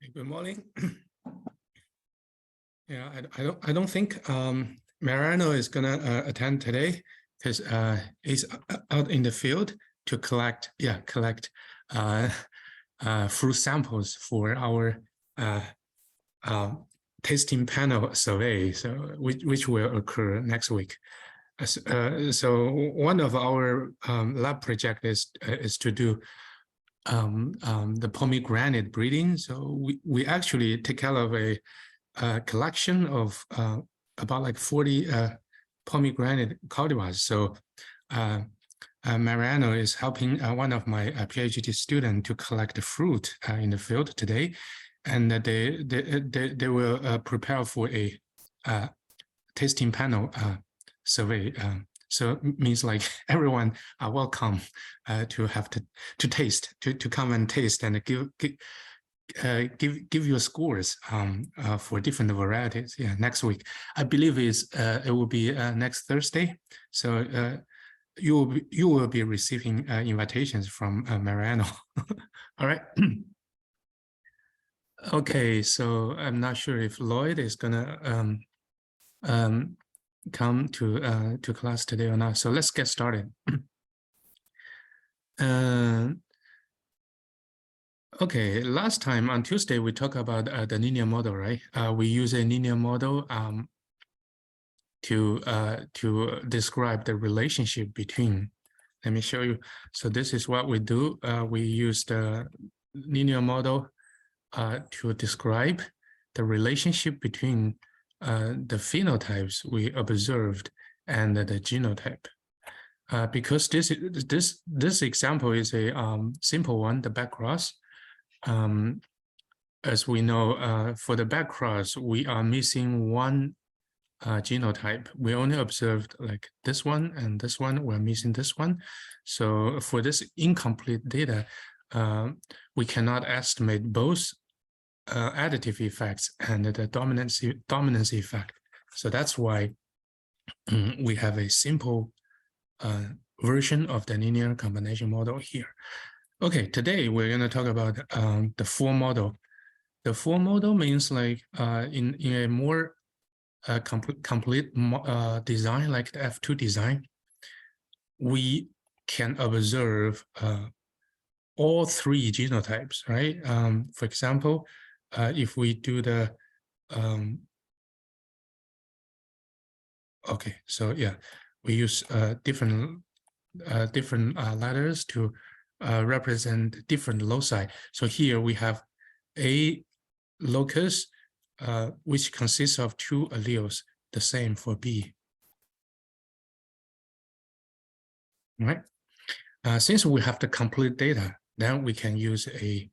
Good morning. Yeah, I don't think Mariano is gonna attend today because he's out in the field to collect fruit samples for our tasting panel survey, so which will occur next week. So one of our lab project is to do the pomegranate breeding. So we actually take care of a collection of about like 40 pomegranate cultivars. So Mariano is helping one of my PhD students to collect the fruit in the field today, and they will prepare for a tasting panel survey. So it means like everyone are welcome to have to taste, to come and taste and give your scores for different varieties. Yeah, next week. I believe it will be next Thursday. So you will be receiving invitations from Mariano. All right. Okay, so I'm not sure if Lloyd is gonna come to class today or not. So let's get started. Okay, last time on Tuesday we talked about the linear model, right? We use a linear model to describe the relationship between. Let me show you. So this is what we do. We use the linear model to describe the relationship between the phenotypes we observed and the genotype. Because this example is a simple one, the backcross. As we know, for the backcross, we are missing one genotype. We only observed like this one and this one. We're missing this one. So for this incomplete data, we cannot estimate both additive effects and the dominance effect. So that's why we have a simple version of the linear combination model here. Okay, today we're going to talk about the full model. The full model means like in a more complete design, like the F2 design, we can observe all three genotypes, right? For example, if we do the okay, so yeah, we use different letters to represent different loci. So here we have a locus, which consists of two alleles, the same for B. All right. Since we have the complete data, then we can use a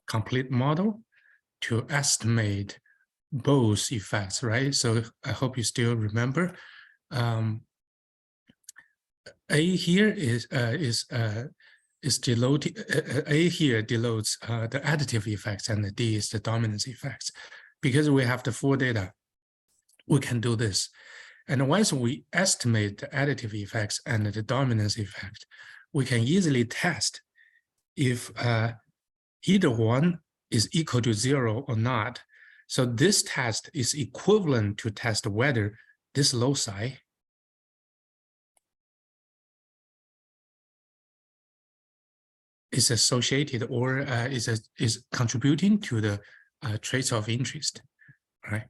complete model to estimate both effects, right? So I hope you still remember. A here is denoted. A here denotes the additive effects, and the D is the dominance effects. Because we have the full data, we can do this. And once we estimate the additive effects and the dominance effect, we can easily test if either one is equal to 0 or not. So this test is equivalent to test whether this loci is associated or is contributing to the traits of interest, right?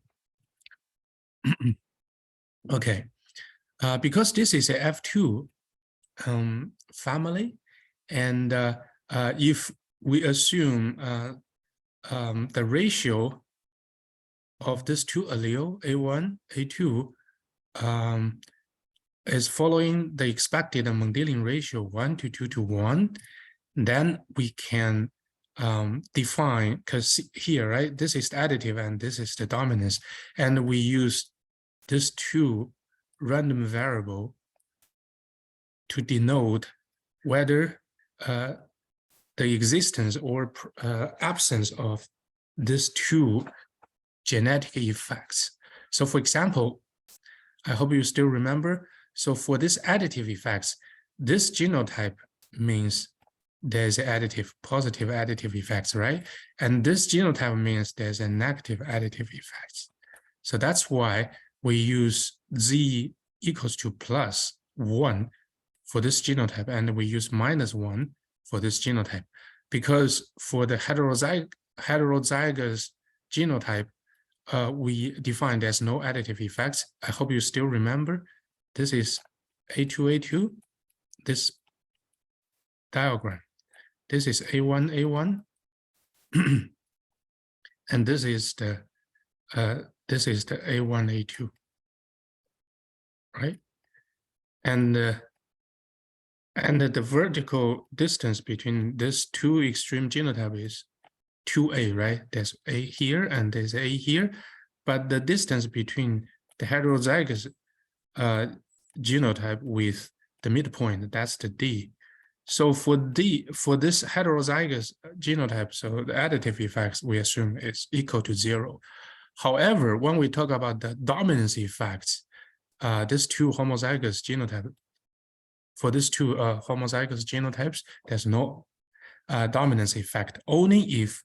Okay, because this is a F2 family, and if we assume the ratio of these two allele, A1, A2, is following the expected Mendelian ratio 1 to 2 to 1, then we can define, because here, right, this is the additive and this is the dominance, and we use these two random variable to denote whether the existence or absence of these two genetic effects. So for example, I hope you still remember. So for this additive effects, this genotype means there's positive additive effects, right? And this genotype means there's a negative additive effects. So that's why we use Z equals to +1 for this genotype, and we use -1 for this genotype. Because for the heterozygous genotype, we define there's no additive effects. I hope you still remember. This is A2A2, this diagram. This is A1A1, and this is the A1A2, right? And the vertical distance between these two extreme genotypes is 2A, right? There's A here and there's A here, but the distance between the heterozygous genotype with the midpoint, that's the D. So for this heterozygous genotype, so the additive effects we assume is equal to 0. However, when we talk about the dominance effects, these two homozygous genotypes, for these two homozygous genotypes, there's no dominance effect. Only if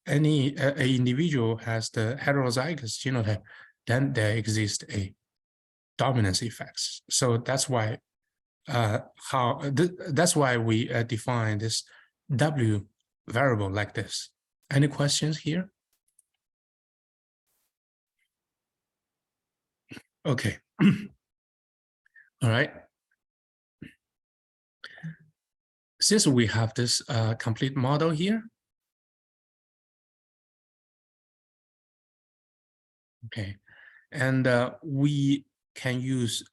any individual has the heterozygous genotype, then there exists a dominance effects. So that's why that's why we define this W variable like this. Any questions here? Okay. All right. Since we have this complete model here, okay, and we can use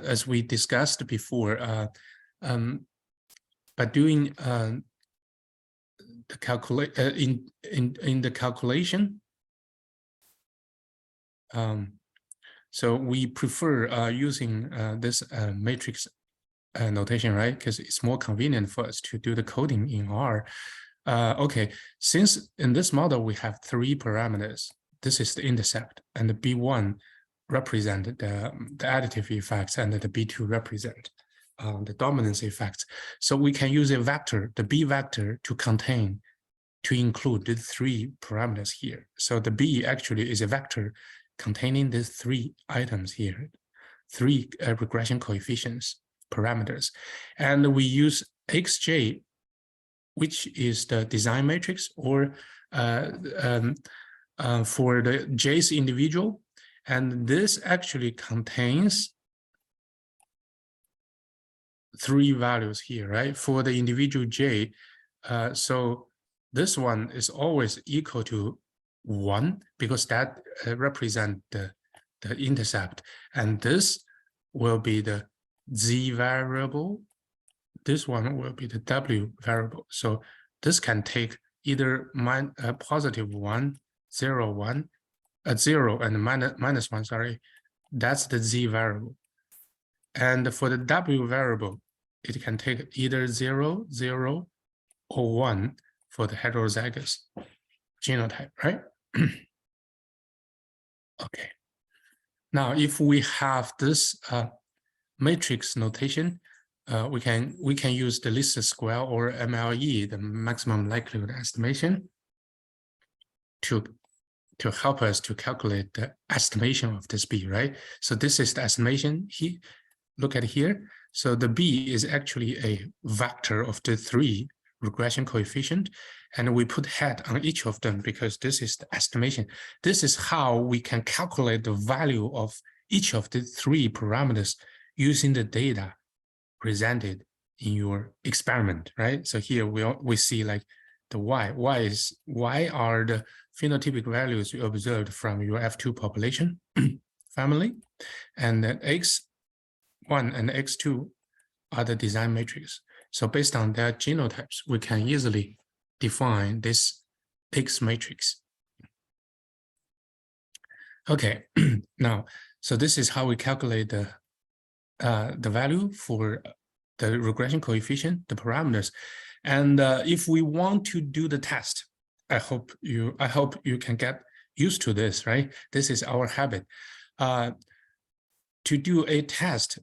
as we discussed before, by doing the in the calculation, so we prefer using this matrix notation, right? Because it's more convenient for us to do the coding in R. Okay, since in this model we have 3 parameters, this is the intercept, and the B1 represent the additive effects, and the B2 represent the dominance effects. So we can use a vector, the B vector, to include the 3 parameters here. So the B actually is a vector containing these 3 items here, 3 regression coefficients parameters. And we use XJ, which is the design matrix, or for the J's individual. And this actually contains 3 values here, right? For the individual J, so this one is always equal to 1 because that represents the intercept. And this will be the Z variable. This one will be the W variable. So this can take either +1, 0, 1, 0 and -1, sorry. That's the Z variable. And for the W variable, it can take either 0, 0, or 1 for the heterozygous genotype, right? Okay. Now, if we have this matrix notation, we can use the least square or MLE, the maximum likelihood estimation, to help us to calculate the estimation of this B, right? So this is the estimation here. Look at here. So the B is actually a vector of the 3 regression coefficient, and we put head on each of them because this is the estimation. This is how we can calculate the value of each of the 3 parameters using the data presented in your experiment, right? So here we see like the Y are the phenotypic values you observed from your F2 population family, and then X1 and X2 are the design matrix. So based on their genotypes, we can easily define this X matrix. Okay, now, so this is how we calculate the value for the regression coefficient, the parameters. And if we want to do the test, I hope you can get used to this, right? This is our habit. To do a test,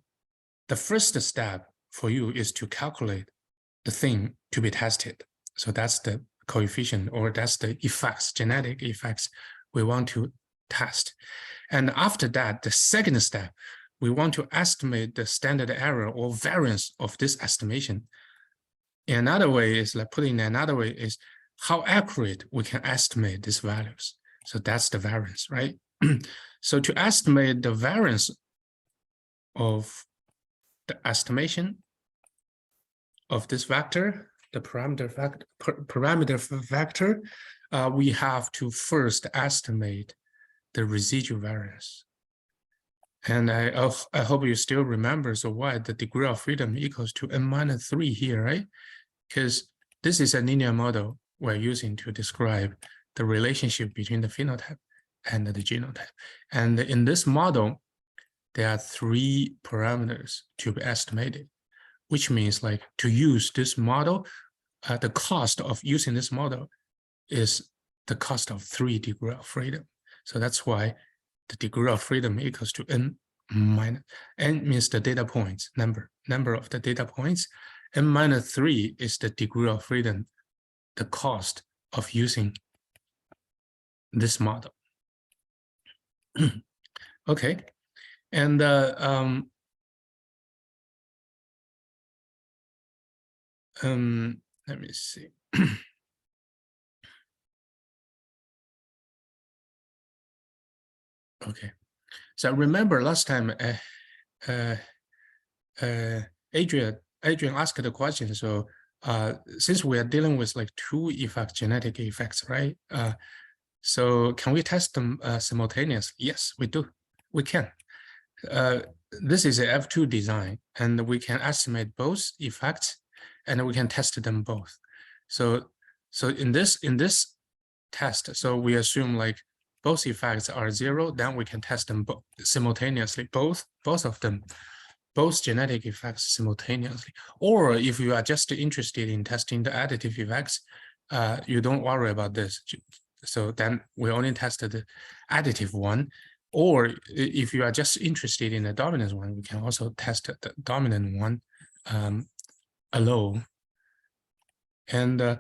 the first step for you is to calculate the thing to be tested. So that's the coefficient, or that's the effects, genetic effects we want to test. And after that, the second step, we want to estimate the standard error or variance of this estimation. Another way is, like putting it another way, is how accurate we can estimate these values. So that's the variance, right? So to estimate the variance of the estimation of this vector, the parameter vector, we have to first estimate the residual variance. And I hope you still remember, so why the degree of freedom equals to n-3 here, right? Because this is a linear model we're using to describe the relationship between the phenotype and the genotype. And in this model, there are 3 parameters to be estimated, which means, like, to use this model, the cost of using this model is the cost of 3 degrees of freedom. So that's why the degree of freedom equals to n minus, n means the data points, number of the data points. n-3 is the degree of freedom, the cost of using this model. Okay, and let me see. Okay, so remember last time Adrian asked the question. So since we are dealing with like 2 genetic effects, right? So can we test them simultaneously? Yes, we do. We can. This is a F2 design, and we can estimate both effects, and we can test them both. So in this test, so we assume like both effects are 0, then we can test them both simultaneously, both of them, both genetic effects simultaneously. Or if you are just interested in testing the additive effects, you don't worry about this. So then we only tested the additive one. Or if you are just interested in the dominant one, we can also test the dominant one alone. And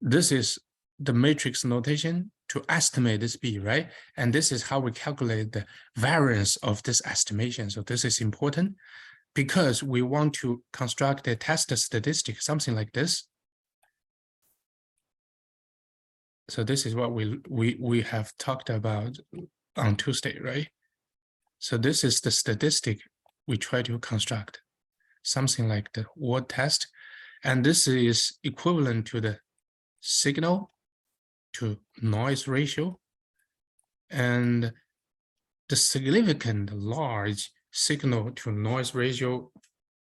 this is the matrix notation to estimate this B, right? And this is how we calculate the variance of this estimation. So this is important because we want to construct a test statistic, something like this. So this is what we have talked about on Tuesday, right? So this is the statistic we try to construct, something like the word test. And this is equivalent to the signal to noise ratio. And the significant large signal to noise ratio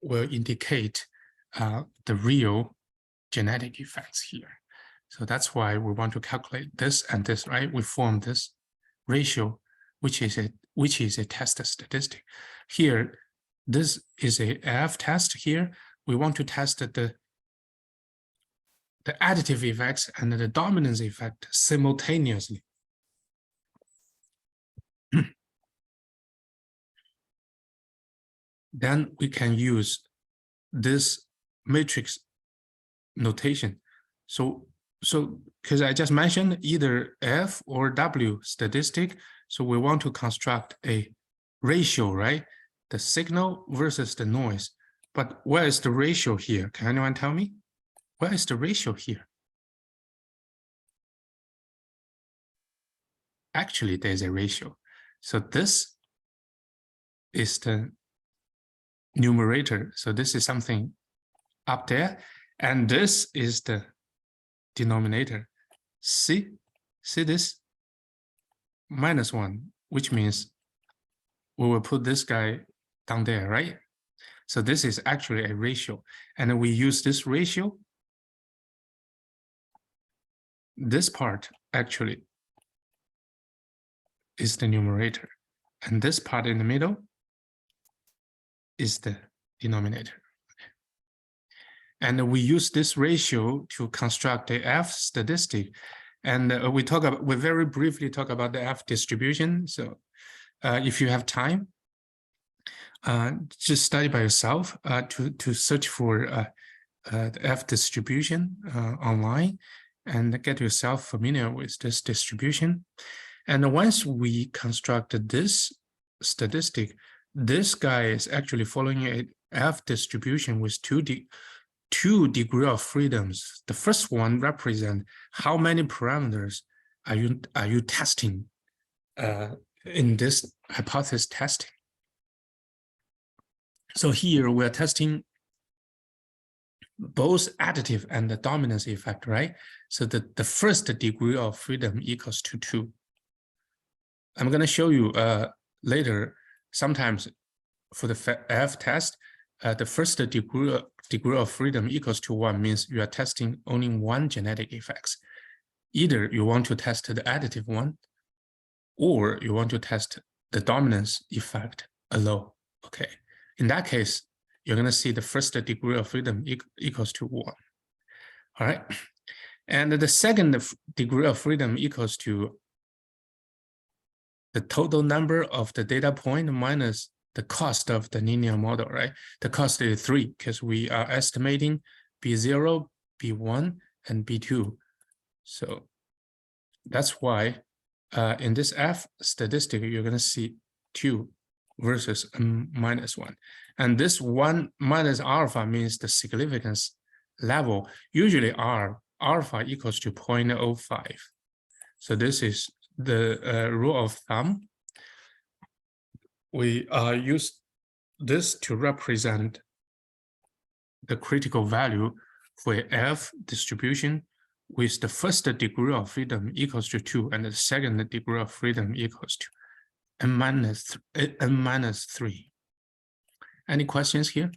will indicate the real genetic effects here. So that's why we want to calculate this and this, right? We form this ratio, which is a test statistic. Here, this is a F test. Here, we want to test the additive effects and the dominance effect simultaneously. Then we can use this matrix notation. So because I just mentioned either F or W statistic, so we want to construct a ratio, right? The signal versus the noise. But where is the ratio here? Can anyone tell me? Where is the ratio here? Actually, there's a ratio. So this is the numerator. So this is something up there. And this is the denominator. See this? -1, which means we will put this guy down there, right? So this is actually a ratio. And we use this ratio. This part actually is the numerator. And this part in the middle is the denominator. And we use this ratio to construct the F statistic. And we very briefly talk about the F distribution. So if you have time, just study by yourself to search for the F distribution online and get yourself familiar with this distribution. And once we construct this statistic, this guy is actually following a F distribution with two degree of freedoms. The first one represents how many parameters are you testing in this hypothesis testing. So here we're testing both additive and the dominance effect, right? So the first degree of freedom equals to 2. I'm going to show you later, sometimes for the F test, the first degree of freedom equals to 1 means you are testing only one genetic effects. Either you want to test the additive one, or you want to test the dominance effect alone. Okay, in that case, you're going to see the first degree of freedom equals to 1. All right, and the second degree of freedom equals to the total number of the data point minus the cost of the linear model, right? The cost is 3 because we are estimating B0, B1, and B2. So that's why in this F statistic, you're going to see 2 versus -1. And this 1 minus alpha means the significance level. Usually alpha equals to 0.05. So this is the rule of thumb. We use this to represent the critical value for F distribution with the first degree of freedom equals to 2 and the second degree of freedom equals to n minus 3. Any questions here?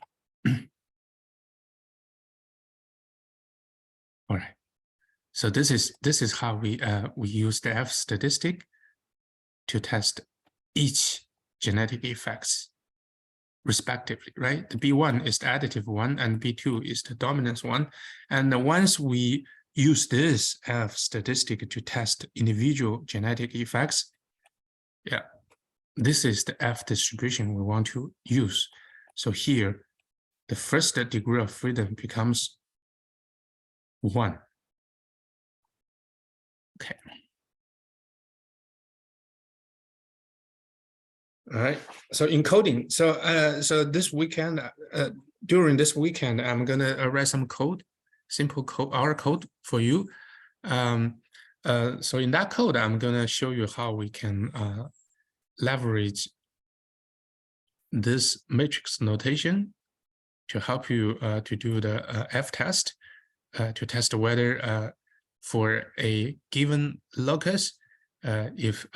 All right. So this is how we use the F statistic to test each genetic effects respectively, right? The B1 is the additive one and B2 is the dominance one. And once we use this F statistic to test individual genetic effects, yeah, this is the F distribution we want to use. So here, the first degree of freedom becomes 1. Okay. All right. So encoding. So this weekend, during this weekend, I'm gonna write some code, simple code, R code for you. So in that code, I'm gonna show you how we can leverage this matrix notation to help you to do the F test, to test whether for a given locus, if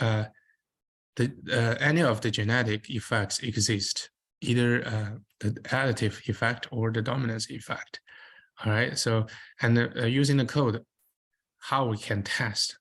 any of the genetic effects exist, either the additive effect or the dominance effect. All right, so and using the code, how we can test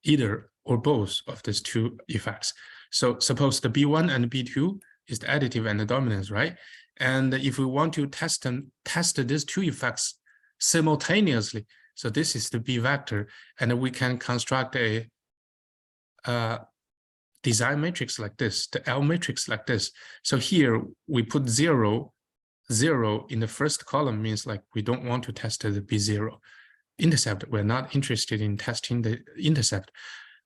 either or both of these two effects. So suppose the B1 and B2 is the additive and the dominance, right? And if we want to test these two effects simultaneously, so this is the B vector, and we can construct a design matrix like this, the L matrix like this. So here we put 0, 0 in the first column means like we don't want to test the B0 intercept. We're not interested in testing the intercept.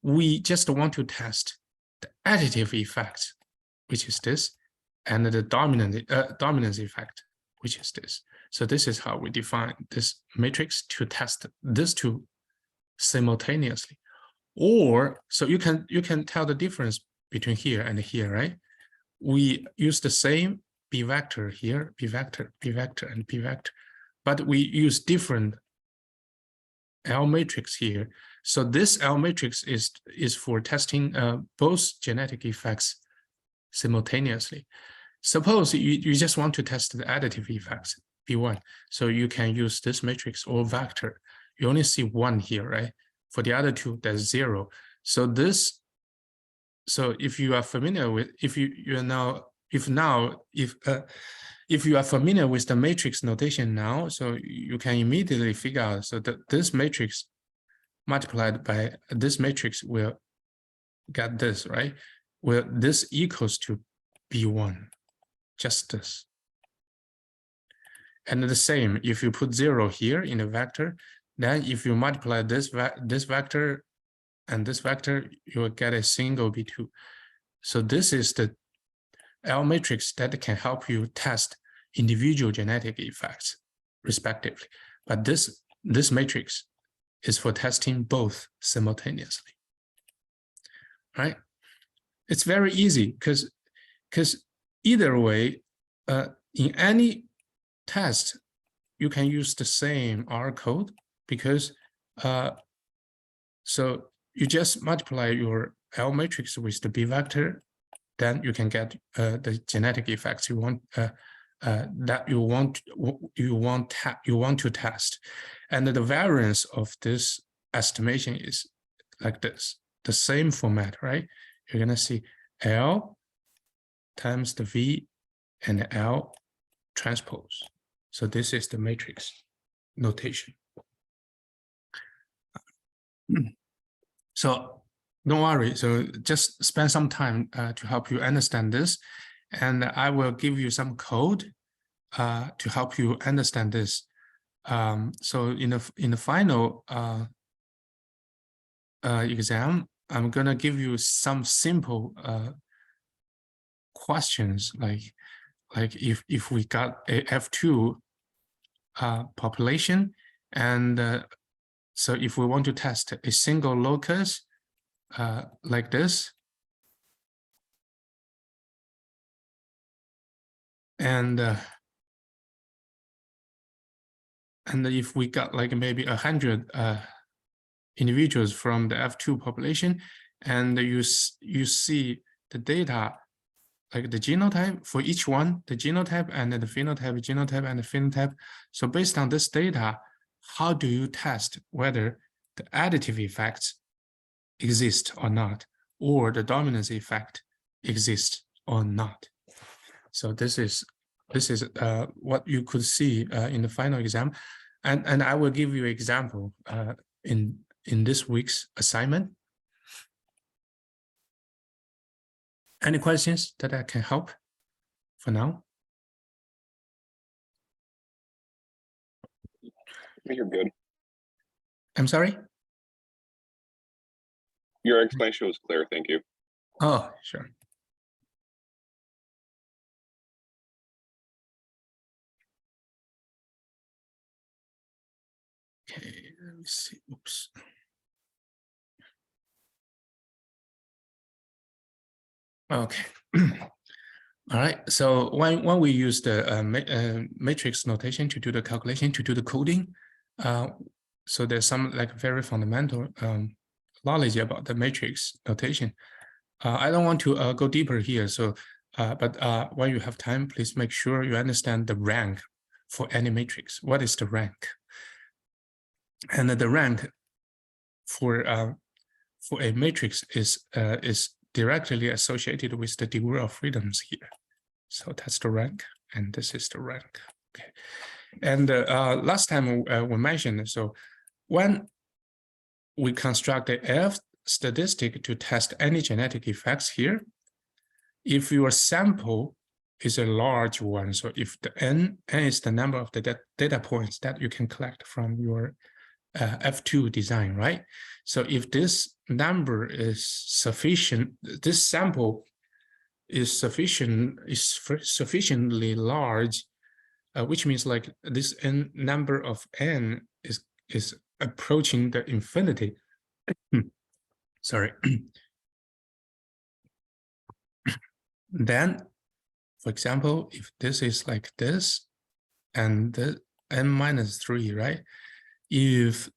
We just want to test the additive effect, which is this, and the dominance effect, which is this. So this is how we define this matrix to test these two simultaneously. Or so you can tell the difference between here and here, right? We use the same B vector here, B vector, B vector, and B vector, but we use different L matrix here. So this L matrix is for testing both genetic effects simultaneously. Suppose you just want to test the additive effects, B1. So you can use this matrix or vector. You only see 1 here, right? For the other two, there's 0. So this, so if you are familiar with, if you are familiar with the matrix notation now, so you can immediately figure out, so that this matrix multiplied by this matrix will get this, right? well, this equals to B1, just this. And the same, if you put 0 here in the vector, then if you multiply this vector and this vector, you will get a single B2. So this is the L matrix that can help you test individual genetic effects, respectively. But this matrix is for testing both simultaneously. Right? It's very easy because either way, in any test, you can use the same R code because so you just multiply your L matrix with the B vector, then you can get the genetic effects you want that you want to test, and the variance of this estimation is like this, the same format, right? You're gonna see L times the V and L transpose. So this is the matrix notation. So don't worry. So just spend some time to help you understand this, and I will give you some code to help you understand this. So in the final exam, I'm gonna give you some simple questions like if we got a F2 population, and so if we want to test a single locus like this, and if we got like maybe 100 individuals from the F2 population, and you see the data, like the genotype for each one, the genotype and the phenotype, genotype and the phenotype. So based on this data, how do you test whether the additive effects exist or not, or the dominance effect exists or not? So this is what you could see in the final exam, and I will give you an example in this week's assignment. Any questions that I can help for now? You're good. I'm sorry? Your explanation was clear. Thank you. Oh, sure. Okay, let me see. Oops. Okay. All right. So when we use the matrix notation to do the calculation, to do the coding, so there's some like very fundamental knowledge about the matrix notation. I don't want to go deeper here. So, but when you have time, please make sure you understand the rank for any matrix. What is the rank? And the rank for a matrix is directly associated with the degree of freedoms here. So that's the rank, and this is the rank. Okay. And last time we mentioned, so when we construct the F statistic to test any genetic effects here, if your sample is a large one, so if the n is the number of the data points that you can collect from your F2 design, right? So if this number is sufficient, this sample is sufficiently large, which means like this number of n is approaching the infinity. Sorry. Then, for example, if this is like this, and the n-3, right? If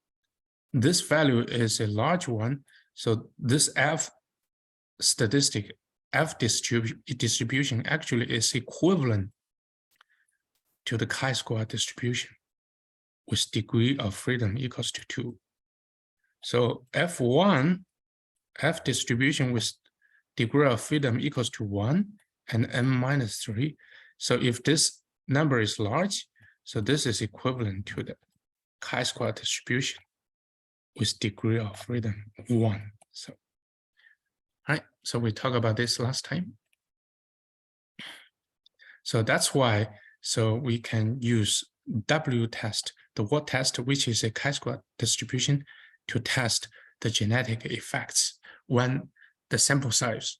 this value is a large one, so this F statistic, F distribution actually is equivalent to the chi-square distribution with degree of freedom equals to 2. So F1, F distribution with degree of freedom equals to 1 and n-3. So if this number is large, so this is equivalent to the chi-square distribution with degree of freedom 1. So, all right. So we talked about this last time. So that's why, so we can use W test, the word test, which is a chi-square distribution, to test the genetic effects when the sample size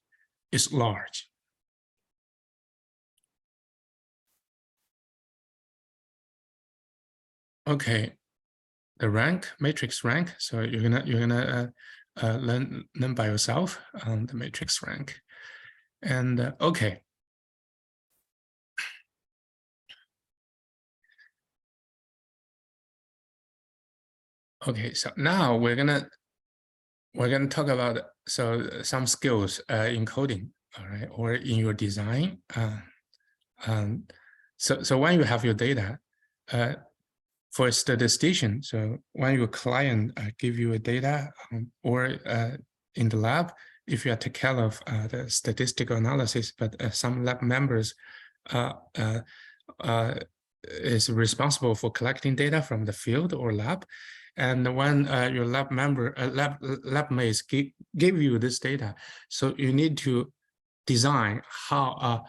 is large. Okay, the rank, matrix rank. So you're gonna learn by yourself on the matrix rank. And okay. Okay, so now we're gonna talk about some skills in coding, all right, or in your design. So when you have your data, for a statistician, so when your client give you a data or in the lab, if you have to take care of the statistical analysis, but some lab members is responsible for collecting data from the field or lab. And when your lab member, lab mates give you this data, so you need to design how,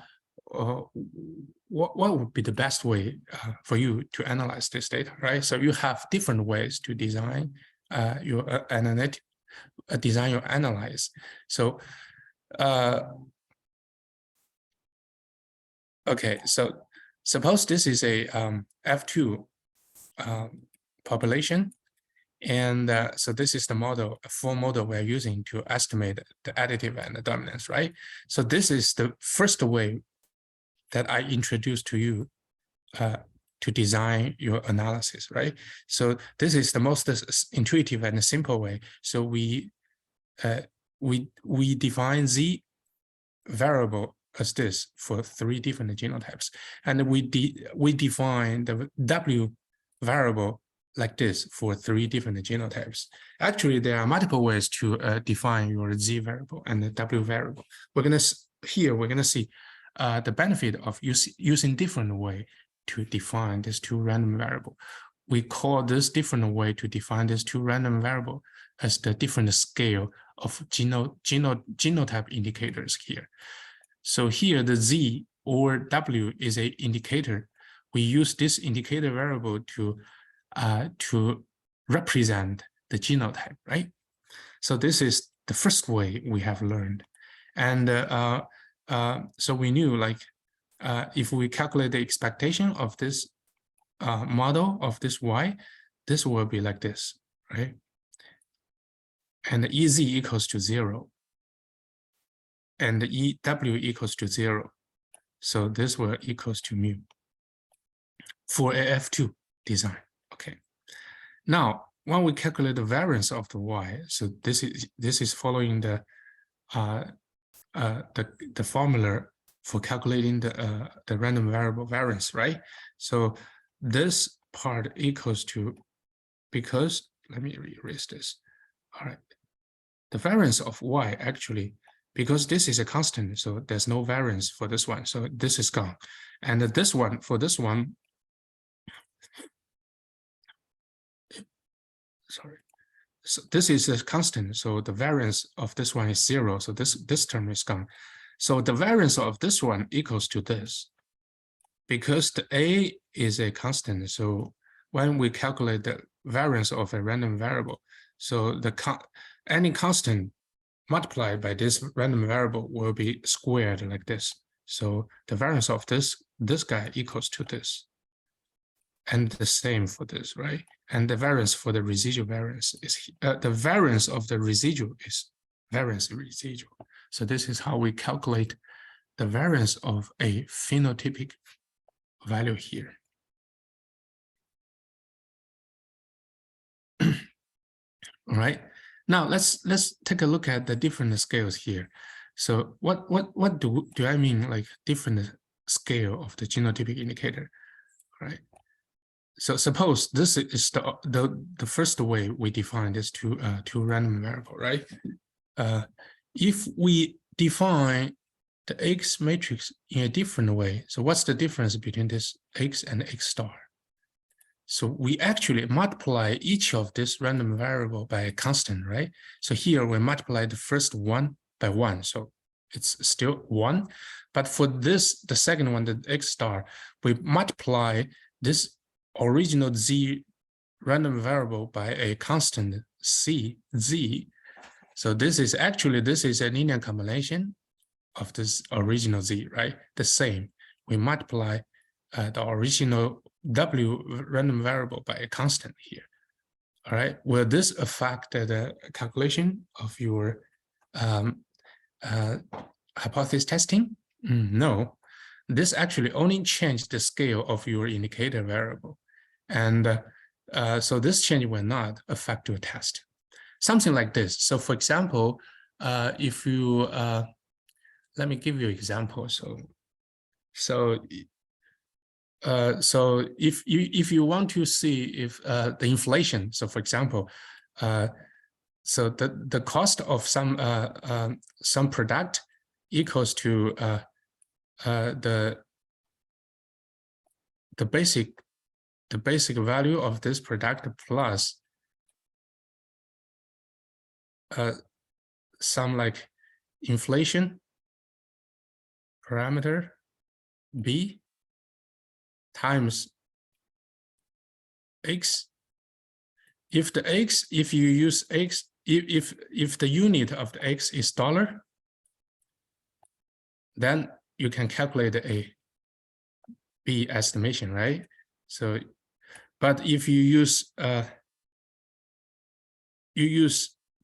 what would be the best way for you to analyze this data, right? So you have different ways to design your design your analyze. So, okay, so suppose this is a F2 population. And so this is the model, a full model we're using to estimate the additive and the dominance, right? So this is the first way that I introduced to you to design your analysis, right? So this is the most intuitive and simple way. So we define Z variable as this for 3 different genotypes, and we define the W variable like this for 3 different genotypes. Actually, there are multiple ways to define your Z variable and the W variable. We're gonna see the benefit of using different way to define these 2 random variable. We call this different way to define these 2 random variable as the different scale of genotype indicators here. So here the Z or W is an indicator. We use this indicator variable to represent the genotype, right? So this is the first way we have learned. And so we knew, like, if we calculate the expectation of this model of this Y, this will be like this, right? And the EZ equals to 0. And the EW equals to 0. So this will equals to mu for a F2 design. Okay. Now, when we calculate the variance of the Y, so this is following the formula for calculating the random variable variance, right? So this part equals to, because, let me erase this. All right. The variance of Y actually, because this is a constant, so there's no variance for this one. So this is gone. And this one, for this one, sorry. So this is a constant. So the variance of this one is 0. So this term is gone. So the variance of this one equals to this. Because the A is a constant, so when we calculate the variance of a random variable, so any constant multiplied by this random variable will be squared like this. So the variance of this guy equals to this. And the same for this, right? And the variance for the residual variance is, the variance of the residual is variance residual. So this is how we calculate the variance of a phenotypic value here. All right. Now let's take a look at the different scales here. So what do I mean, like different scale of the genotypic indicator, right? So suppose this is the first way we define this two random variable, right? If we define the X matrix in a different way, so what's the difference between this X and X star? So we actually multiply each of this random variable by a constant, right? So here we multiply the first one by 1. So it's still 1. But for this, the second one, the X star, we multiply this original Z random variable by a constant C, Z. So this is a linear combination of this original Z, right? The same. We multiply the original W random variable by a constant here. All right. Will this affect the calculation of your hypothesis testing? No. This actually only changed the scale of your indicator variable. And so this change will not affect your test. Something like this. So for example, if you, let me give you an example. So if you want to see if the inflation, so for example, so the cost of some product equals to the basic value of this product plus some like inflation parameter B times X. If you use X, if the unit of the X is dollar, then you can calculate a B estimation, right? So, but if you use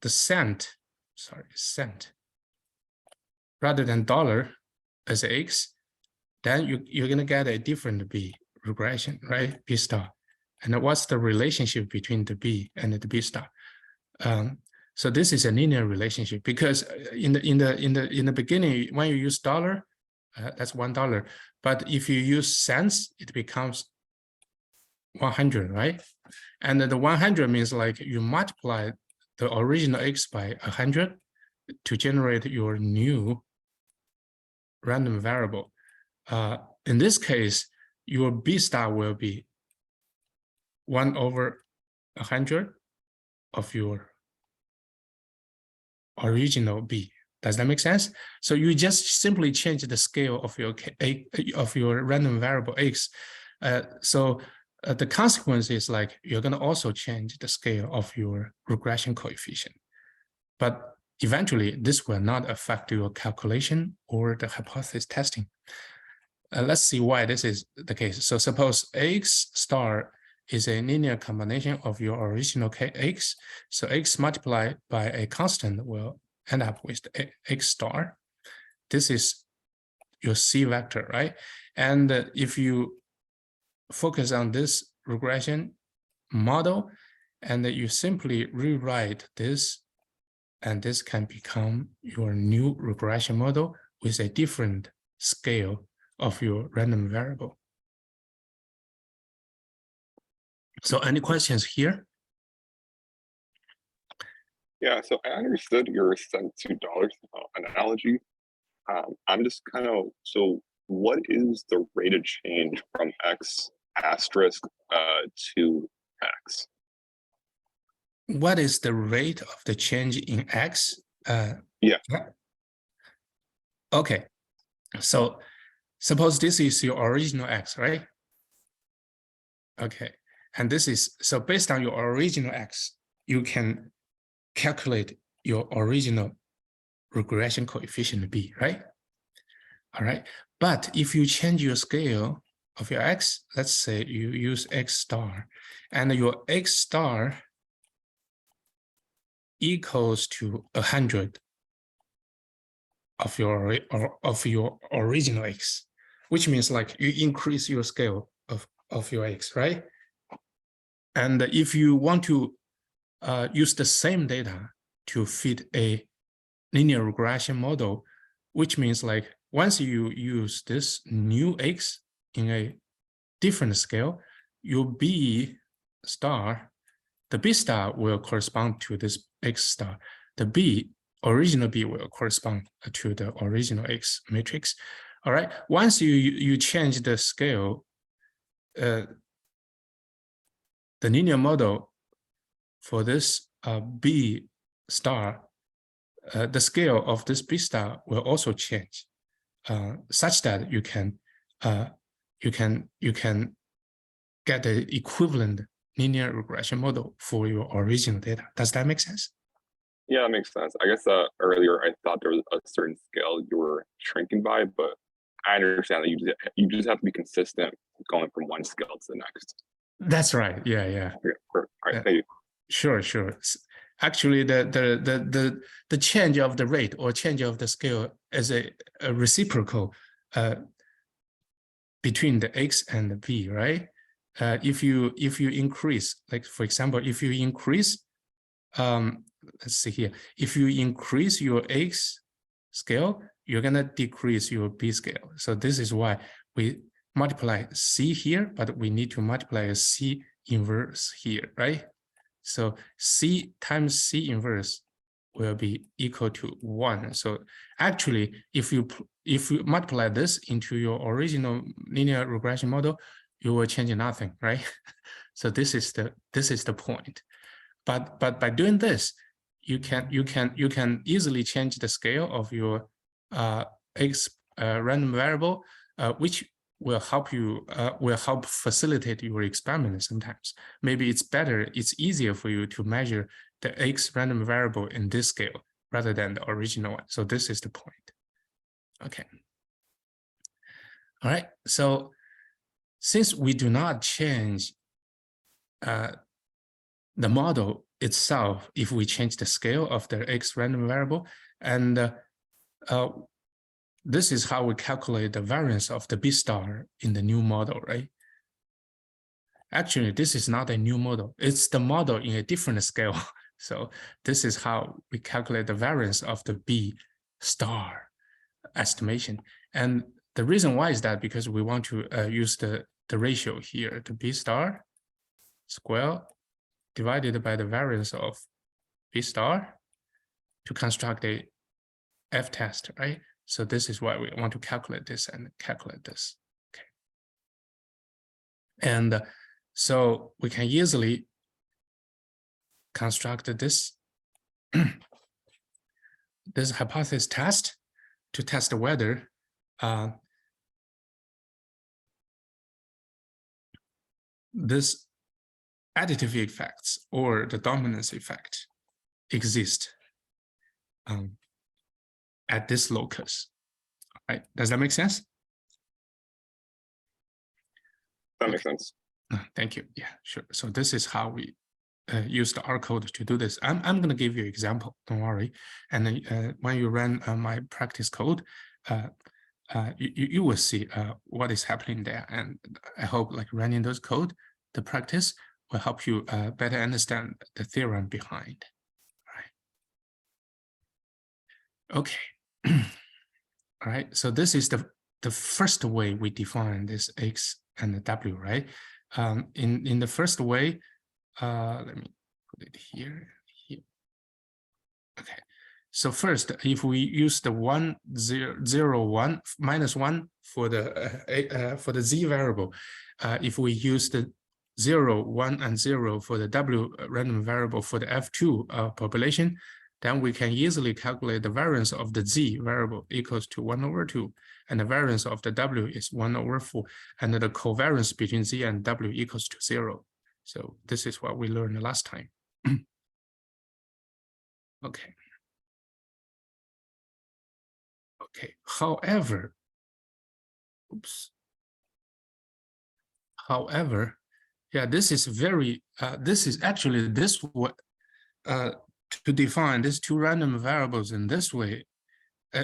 the cent rather than dollar as X, then you're gonna get a different B regression, right? B star. And what's the relationship between the B and the B star? So this is a linear relationship because in the beginning, when you use dollar, that's $1. But if you use cents, it becomes 100, right? And the 100 means like you multiply the original X by 100 to generate your new random variable. In this case, your B star will be 1/100 of your original B. Does that make sense? So you just simply change the scale of your random variable X. The consequence is like you're going to also change the scale of your regression coefficient. But eventually, this will not affect your calculation or the hypothesis testing. Let's see why this is the case. So suppose X star is a linear combination of your original X. So X multiplied by a constant will end up with X star. This is your C vector, right? And if you focus on this regression model, and you simply rewrite this, and this can become your new regression model with a different scale of your random variable. So any questions here? Yeah, so I understood your cent to dollars analogy. I'm just kind of, so what is the rate of change from X asterisk to X? What is the rate of the change in X? Yeah. Okay, so suppose this is your original X, right? Okay, and this is, so based on your original X, you can calculate your original regression coefficient B, right? All right, but if you change your scale of your X, let's say you use X star, and your X star equals to 100 of your original X, which means like you increase your scale of your X, right? And if you want to use the same data to fit a linear regression model, which means like once you use this new X in a different scale, your B star, the B star will correspond to this X star. The original B will correspond to the original X matrix. All right. Once you change the scale, the linear model for this B star the scale of this B star will also change, such that you can get the equivalent linear regression model for your original data. Does that make sense? Yeah, that makes sense. I guess earlier I thought there was a certain scale you were shrinking by, but I understand that you just have to be consistent going from one scale to the next. That's right. Yeah, yeah. Okay, all right, thank you. Sure, sure. Actually, the change of the rate or change of the scale is a reciprocal between the x and the b, right? If you increase, like for example, if you increase, let's see here, if you increase your x scale, you're gonna decrease your b scale. So this is why we multiply c here, but we need to multiply a c inverse here, right? So c times c inverse will be equal to 1. So actually, if you multiply this into your original linear regression model, you will change nothing, right? So this is the point. But by doing this, you can easily change the scale of your x random variable, which will help facilitate your experiment sometimes. Maybe it's easier for you to measure the x random variable in this scale rather than the original one. So this is the point. Okay. All right. So since we do not change the model itself if we change the scale of the x random variable, and this is how we calculate the variance of the B star in the new model, right? Actually, this is not a new model. It's the model in a different scale. So this is how we calculate the variance of the B star estimation. And the reason why is that because we want to use the ratio here, the B star square divided by the variance of B star to construct a F test, right? So this is why we want to calculate this and calculate this. Okay. And so we can easily construct this, this hypothesis test to test whether this additive effects or the dominance effect exist at this locus. Right? Does that make sense? That makes sense. Thank you. Yeah, sure. So this is how we use the R code to do this. I'm going to give you an example. Don't worry. And then when you run my practice code, you will see what is happening there. And I hope like running those code, the practice will help you better understand the theorem behind. All right. Okay. All right. So this is the first way we define this X and the W, right? In the first way, let me put it here. Okay. So first, if we use the 1, 0, 0, 1, -1 for the Z variable, if we use the 0, 1, and 0 for the W random variable for the F2 population, then we can easily calculate the variance of the Z variable equals to 1/2, and the variance of the W is 1/4, and the covariance between Z and W equals to 0. So this is what we learned last time. Okay. Okay. However, yeah, this is very. This is actually this what to define these two random variables in this way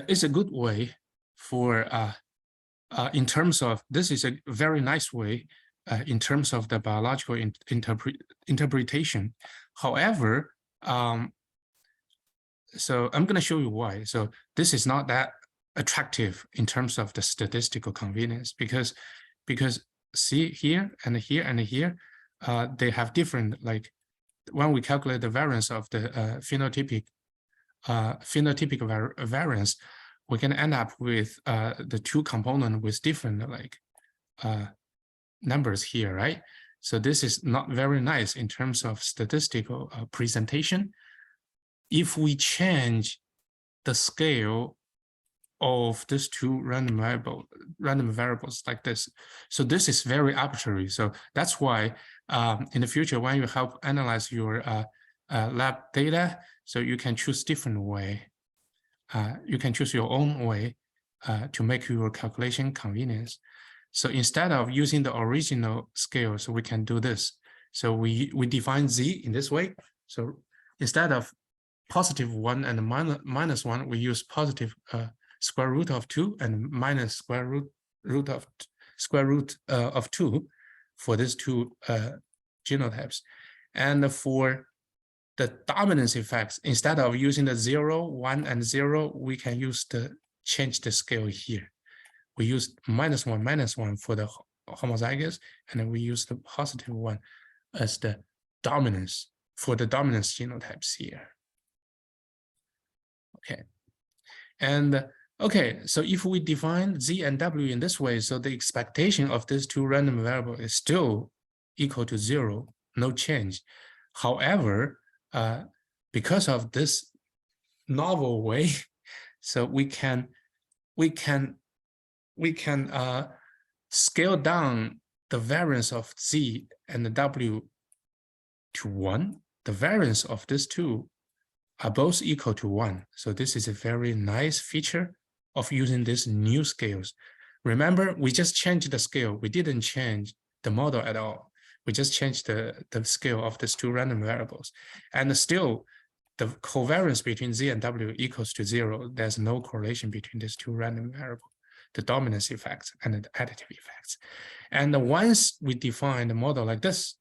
is a good way for in terms of, this is a very nice way in terms of the biological interpretation. However, so I'm going to show you why. So this is not that attractive in terms of the statistical convenience because see here and here and here, they have different, like when we calculate the variance of the phenotypic variance, we can end up with the two components with different like numbers here, right? So this is not very nice in terms of statistical presentation. If we change the scale of these two random variables like this. So this is very arbitrary. So that's why in the future, when you help analyze your lab data, so you can choose different way. You can choose your own way to make your calculation convenience. So instead of using the original scale, so we can do this. So we define z in this way. So instead of +1 and -1, we use positive square root of 2 and minus square root of 2 for these two genotypes. And for the dominance effects, instead of using the 0, 1, and 0, we can use change the scale here. We use -1 for the homozygous, and then we use the +1 as the dominance for the dominance genotypes here. Okay, and okay, so if we define z and w in this way, so the expectation of these two random variables is still equal to 0, no change. However, because of this novel way, so we can scale down the variance of z and w to 1. The variance of these two are both equal to 1. So this is a very nice feature of using these new scales. Remember, we just changed the scale. We didn't change the model at all. We just changed the scale of these two random variables. And still, the covariance between z and w equals to 0. There's no correlation between these two random variables, the dominance effects and the additive effects. And once we define the model like this,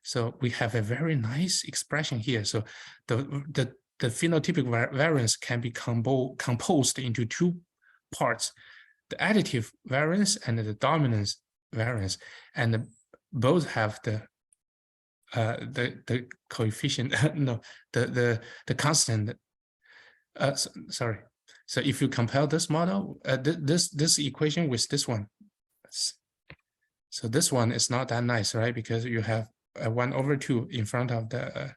so we have a very nice expression here. So the phenotypic variance can be composed into two parts, the additive variance and the dominance variance, and both have the coefficient, no, the constant. Sorry. So if you compare this model, this equation with this one, so this one is not that nice, right? Because you have 1/2 in front of the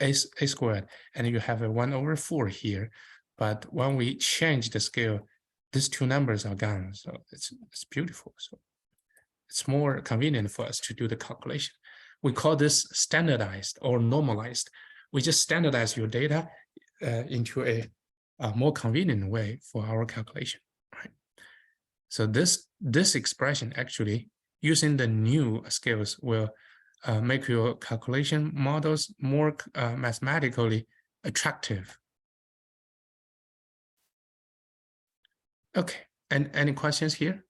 a squared, and you have a 1/4 here. But when we change the scale, these two numbers are gone. So it's beautiful. So it's more convenient for us to do the calculation. We call this standardized or normalized. We just standardize your data into a more convenient way for our calculation, right? So this expression actually using the new scales will make your calculation models more mathematically attractive. Okay, and any questions here?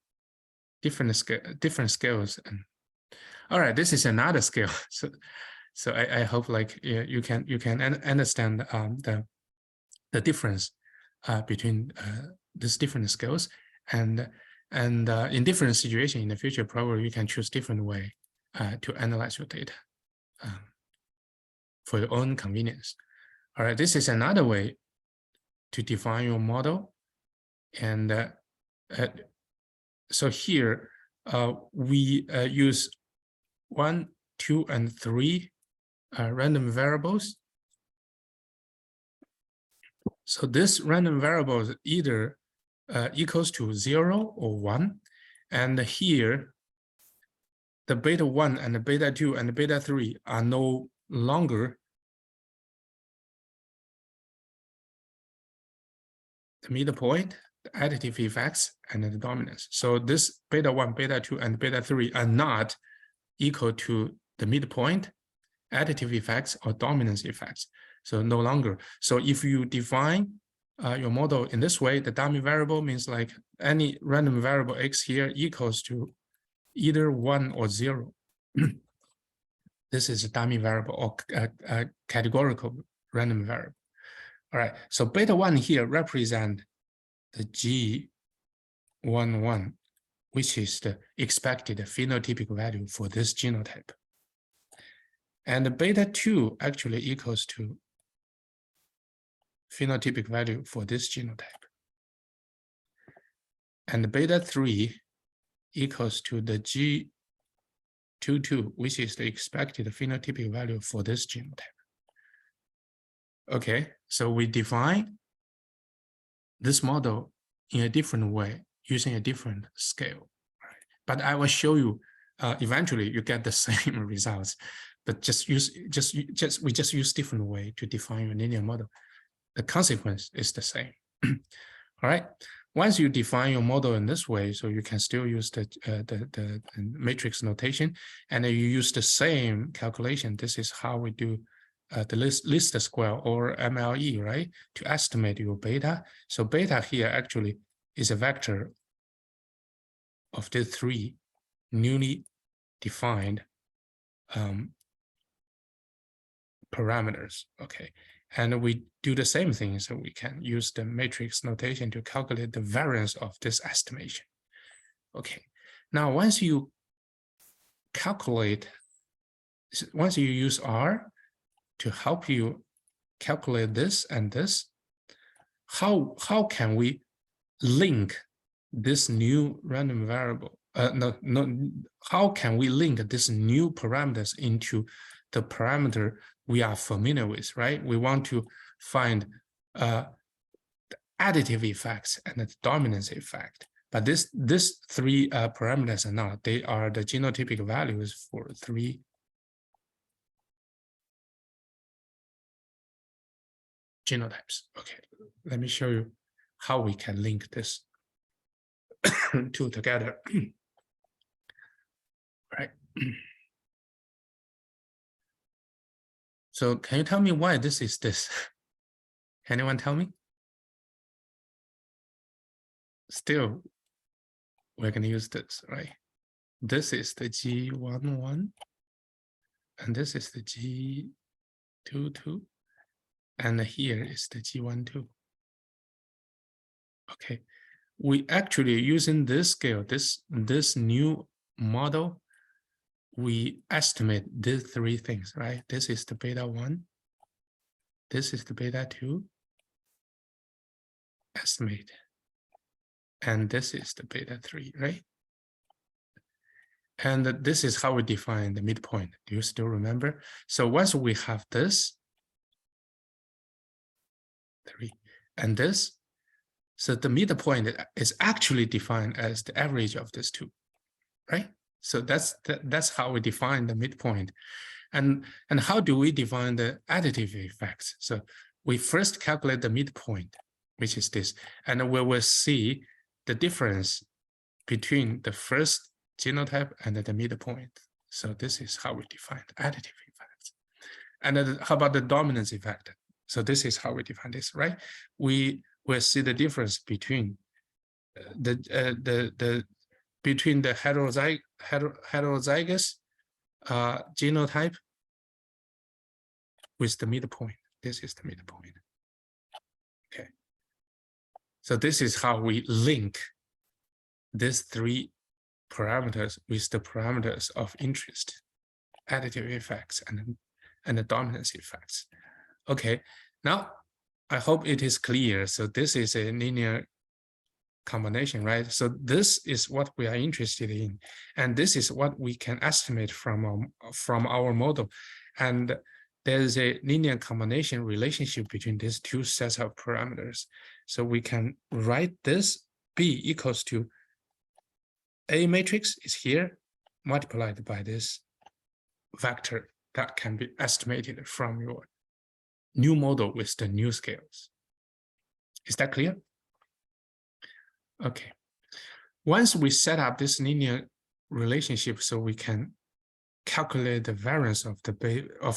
Different scales. And all right, this is another scale. So I hope like you can understand the difference between these different scales, and in different situations in the future, probably you can choose different way to analyze your data for your own convenience. All right, this is another way to define your model. And so here we use 1, 2, and 3 random variables. So this random variables either equals to 0 or 1, and here the beta 1 and the beta 2 and the beta 3 are no longer the midpoint, the additive effects, and the dominance. So this beta 1, beta 2, and beta 3 are not equal to the midpoint, additive effects, or dominance effects. So no longer. So if you define your model in this way, the dummy variable means like any random variable x here equals to either 1 or 0. This is a dummy variable or a categorical random variable. All right, so beta 1 here represent the G11, which is the expected phenotypic value for this genotype. And the beta 2 actually equals to phenotypic value for this genotype. And the beta 3 equals to the G22, which is the expected phenotypic value for this genotype. Okay, so we define this model in a different way using a different scale. But I will show you eventually you get the same results, but we just use different way to define your linear model. The consequence is the same. All right. Once you define your model in this way, so you can still use the matrix notation, and then you use the same calculation. This is how we do the least square or MLE, right? To estimate your beta. So beta here actually is a vector of the three newly defined parameters. Okay. And we do the same thing, so we can use the matrix notation to calculate the variance of this estimation. Okay, now once you use R to help you calculate this and this, how can we link this new random variable? How can we link this new parameters into the parameter we are familiar with, right? We want to find the additive effects and the dominance effect. But this three parameters are not. They are the genotypic values for three genotypes. Okay, let me show you how we can link this two together. Right. So can you tell me why this is this? Anyone tell me? Still, we're going to use this, right? This is the G11, and this is the G22, and here is the G12. Okay, we actually using this scale, this new model, we estimate these three things, right? This is the beta 1, this is the beta 2, estimate, and this is the beta 3, right? And this is how we define the midpoint. Do you still remember? So once we have this, 3, and this, so the midpoint is actually defined as the average of these two, right? So that's how we define the midpoint. And how do we define the additive effects? So we first calculate the midpoint, which is this, and we will see the difference between the first genotype and the midpoint. So this is how we define the additive effects. And then how about the dominance effect? So this is how we define this, right? We will see the difference between between the heterozygous genotype with the midpoint. This is the midpoint. Okay. So this is how we link these three parameters with the parameters of interest, additive effects, and the dominance effects. Okay, now I hope it is clear. So this is a linear combination, right? So this is what we are interested in, and this is what we can estimate from our model. And there's a linear combination relationship between these two sets of parameters. So we can write this B equals to A matrix is here multiplied by this vector that can be estimated from your new model with the new scales. Is that clear? Okay. Once we set up this linear relationship, so we can calculate the variance of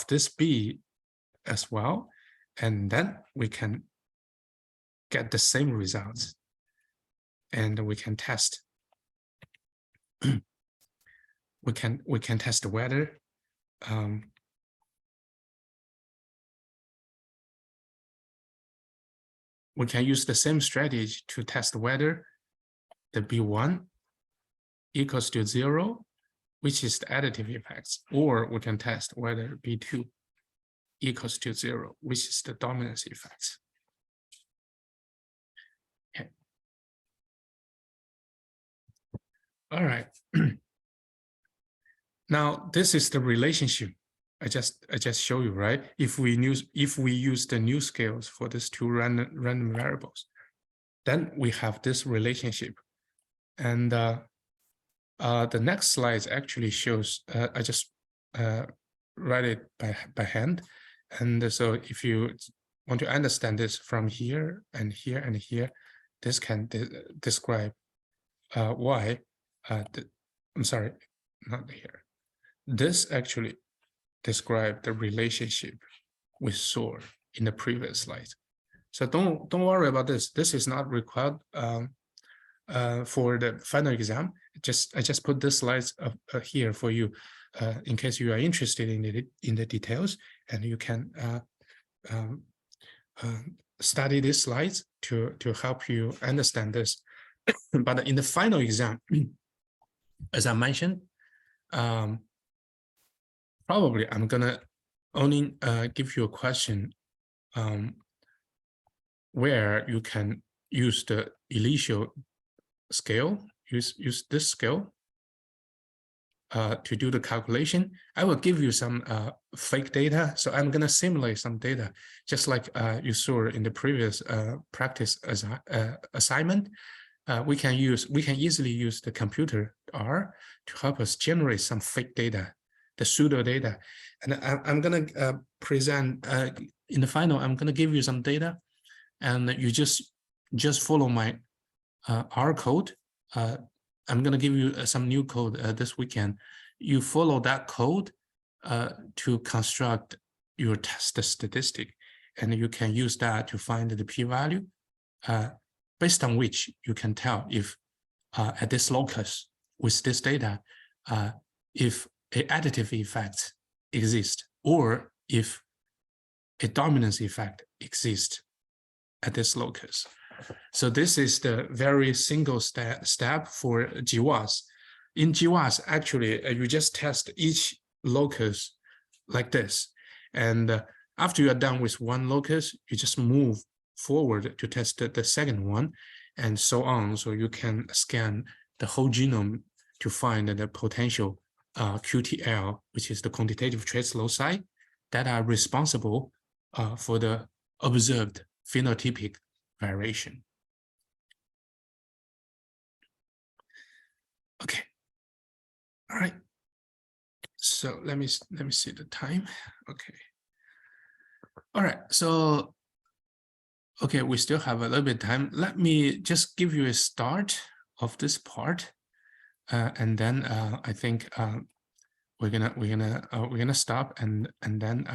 this B as well, and then we can get the same results, and we can test. we can test whether we can use the same strategy to test whether the B1 equals to 0, which is the additive effects, or we can test whether B2 equals to 0, which is the dominance effects. Okay. All right. Now, this is the relationship I just show you, right? If we use the new scales for these two random variables, then we have this relationship. And the next slide actually shows, I just write it by hand. And so if you want to understand this from here and here and here, this can describe why, I'm sorry, not here. This actually describe the relationship we saw in the previous slide. So don't worry about this. This is not required for the final exam. I just put this slides here for you in case you are interested in the details, and you can study these slides to help you understand this. But in the final exam, as I mentioned, probably I'm gonna only give you a question where you can use the initial scale, use this scale to do the calculation. I will give you some fake data. So I'm gonna simulate some data, just like you saw in the previous practice as assignment. We can easily use the computer R to help us generate some fake data, the pseudo data. And I'm gonna present in the final. I'm gonna give you some data, and you just follow my R code. I'm gonna give you some new code this weekend. You follow that code to construct your test statistic, and you can use that to find the p-value, based on which you can tell if at this locus with this data, if an additive effect exists or if a dominance effect exists at this locus. So this is the very single step for GWAS. In GWAS, actually, you just test each locus like this. And after you are done with one locus, you just move forward to test the second one, and so on. So you can scan the whole genome to find the potential QTL, which is the quantitative trace loci, that are responsible for the observed phenotypic variation. Okay. All right. So let me see the time. Okay. All right. So okay, we still have a little bit of time. Let me just give you a start of this part, and then I think we're gonna stop, and then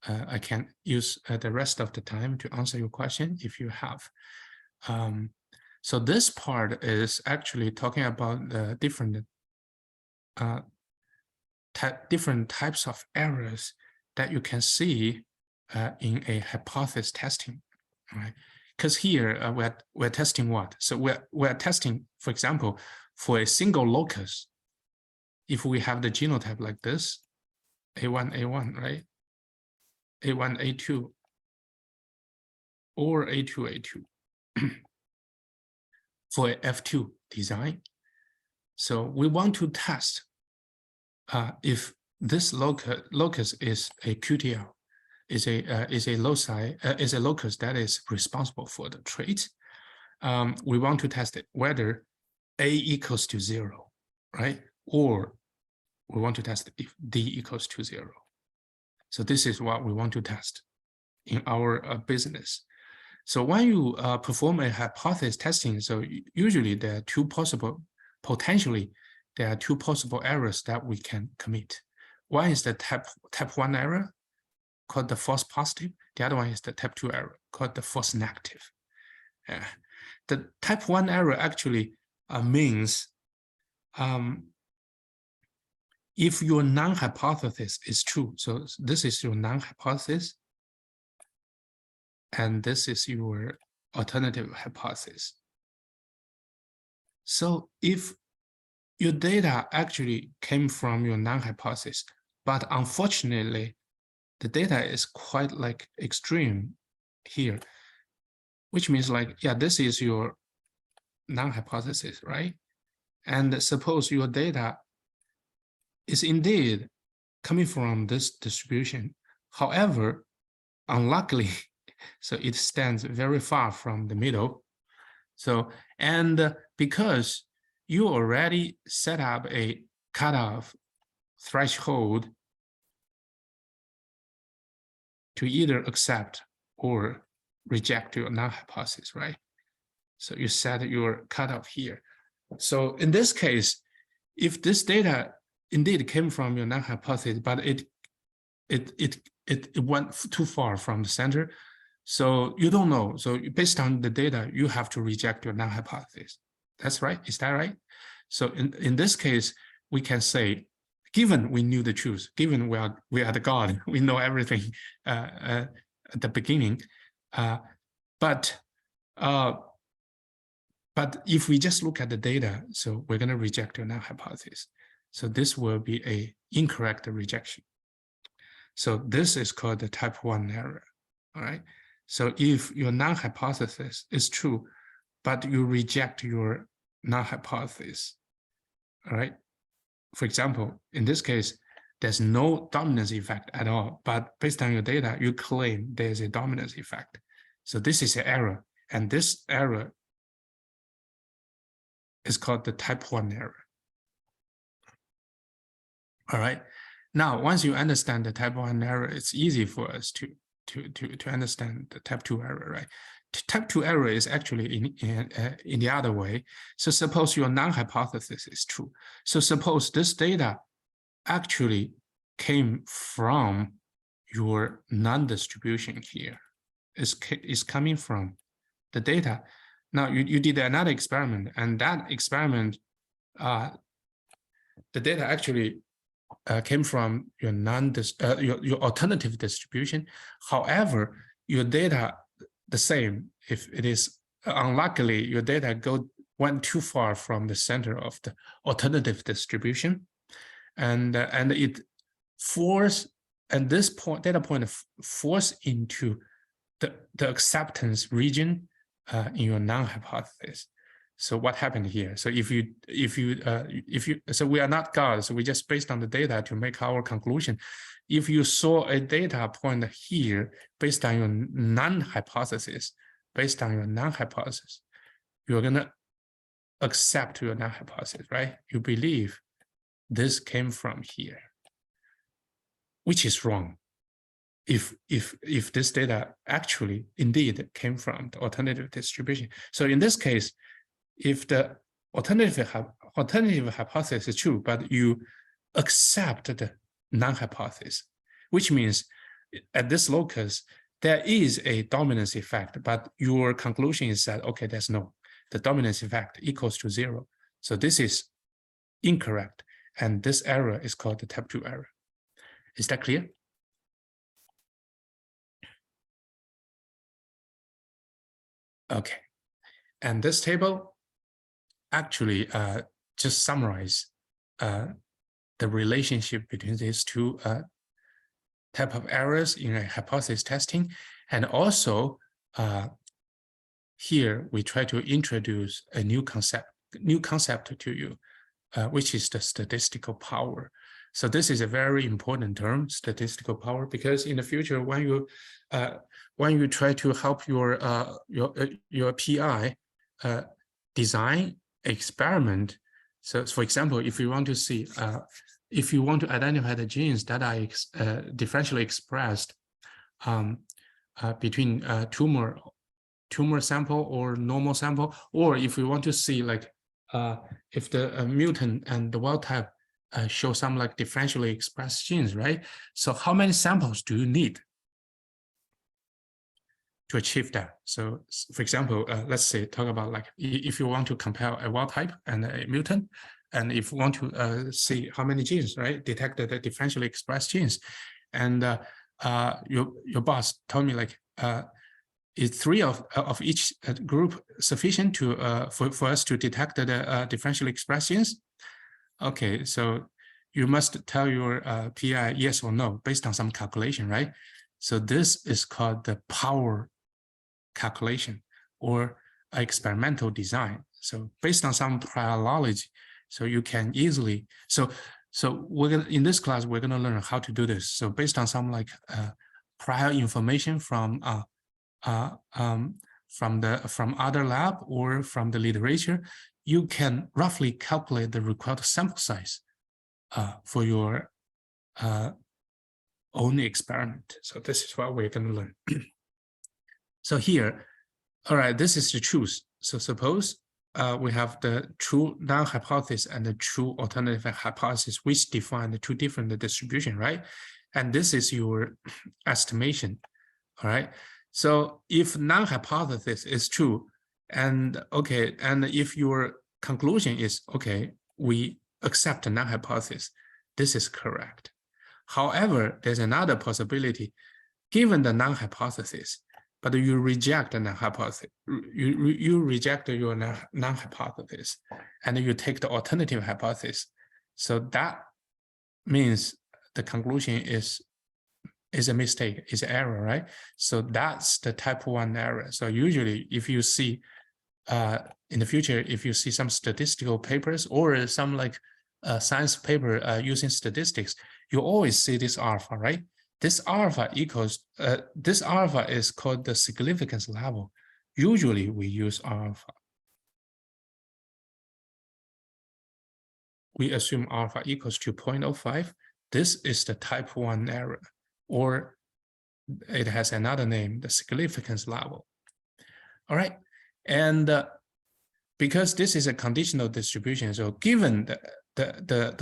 I can use the rest of the time to answer your question if you have. So this part is actually talking about the different types of errors that you can see in a hypothesis testing, right? Because here we're testing what? So we're testing, for example, for a single locus. If we have the genotype like this, A1, right? A1, A2, or A2, A2 for a F2 design. So we want to test if this locus is a QTL, is a loci, is a locus that is responsible for the trait. We want to test it whether A equals to 0, right? Or we want to test if D equals to 0. So this is what we want to test in our business. So when you perform a hypothesis testing, so usually there are potentially there are two possible errors that we can commit. One is the type 1 error called the false positive. The other one is the type 2 error called the false negative. The type 1 error actually means if your non-hypothesis is true, so this is your non-hypothesis, and this is your alternative hypothesis. So if your data actually came from your non-hypothesis, but unfortunately, the data is quite like extreme here, which means like, yeah, this is your non-hypothesis, right? And suppose your data is indeed coming from this distribution. However, unluckily, so it stands very far from the middle. So, and because you already set up a cutoff threshold to either accept or reject your null hypothesis, right? So you set your cutoff here. So in this case, if this data indeed came from your null hypothesis, but it went too far from the center, so you don't know. So based on the data, you have to reject your null hypothesis. That's right. Is that right? So in this case, we can say, given we knew the truth, given we are the God, we know everything at the beginning, but if we just look at the data, so we're going to reject your null hypothesis. So this will be a incorrect rejection. So this is called the type 1 error. All right. So if your null hypothesis is true, but you reject your null hypothesis, all right. For example, in this case, there's no dominance effect at all, but based on your data, you claim there's a dominance effect. So this is an error, and this error is called the type 1 error. All right. Now, once you understand the type 1 error, it's easy for us to understand the type 2 error, right? Type 2 error is actually in the other way. So suppose your null hypothesis is true. So suppose this data actually came from your non-distribution here. Is coming from the data. Now you did another experiment, and that experiment, the data actually came from your your alternative distribution. However, your data the same. If it is unluckily your data went too far from the center of the alternative distribution, and it forced, and this data point forced into the acceptance region in your null hypothesis. So what happened here? So so we are not God, so we just based on the data to make our conclusion. If you saw a data point here based on your non-hypothesis, you're gonna accept your null hypothesis, right? You believe this came from here, which is wrong. If this data actually indeed came from the alternative distribution. So in this case, if the alternative hypothesis is true, but you accept the non-hypothesis, which means at this locus, there is a dominance effect, but your conclusion is that, okay, the dominance effect equals to 0. So this is incorrect. And this error is called the type 2 error. Is that clear? Okay. And this table actually just summarize the relationship between these two type of errors in a hypothesis testing. And also here we try to introduce a new concept to you, which is the statistical power. So this is a very important term, statistical power, because in the future when you try to help your PI design experiment. So for example, if you want to see, if you want to identify the genes that are differentially expressed between tumor sample or normal sample, or if you want to see like if the mutant and the wild type show some like differentially expressed genes, right? So how many samples do you need to achieve that? So for example, let's say talk about like if you want to compare a wild type and a mutant, and if you want to see how many genes, right, detected the differentially expressed genes, and your boss told me like is 3 of each group sufficient to for us to detect the differentially expressed genes? Okay, so you must tell your PI yes or no based on some calculation, right? So this is called the power calculation or experimental design. So based on some prior knowledge, so you can easily, so So in this class, we're gonna learn how to do this. So based on some like prior information from other lab or from the literature, you can roughly calculate the required sample size for your own experiment. So this is what we're gonna learn. So here, all right, this is the truth. So suppose we have the true null hypothesis and the true alternative hypothesis, which define the two different distribution, right? And this is your estimation, all right? So if null hypothesis is true, and okay, and if your conclusion is, okay, we accept the null hypothesis, this is correct. However, there's another possibility, given the null hypothesis, but you reject the null hypothesis. You reject your null hypothesis, and you take the alternative hypothesis. So that means the conclusion is a mistake, is error, right? So that's the type 1 error. So usually, if you see in the future, if you see some statistical papers or some like science paper using statistics, you always see this alpha, right? This alpha equals, this alpha is called the significance level. Usually we use alpha. We assume alpha equals to 0.05. This is the type 1 error, or it has another name, the significance level. All right, and because this is a conditional distribution, so given the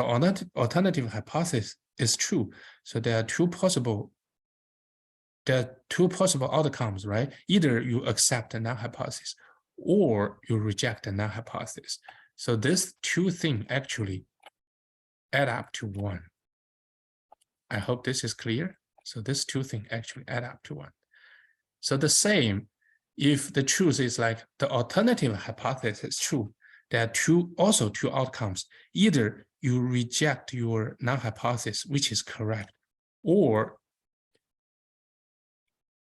alternative hypothesis is true, so there are two possible outcomes, right? Either you accept the null hypothesis or you reject the null hypothesis. So these two things actually add up to 1. I hope this is clear. So these two things actually add up to 1. So the same, if the truth is like the alternative hypothesis is true, there are also two outcomes. Either you reject your null hypothesis, which is correct, or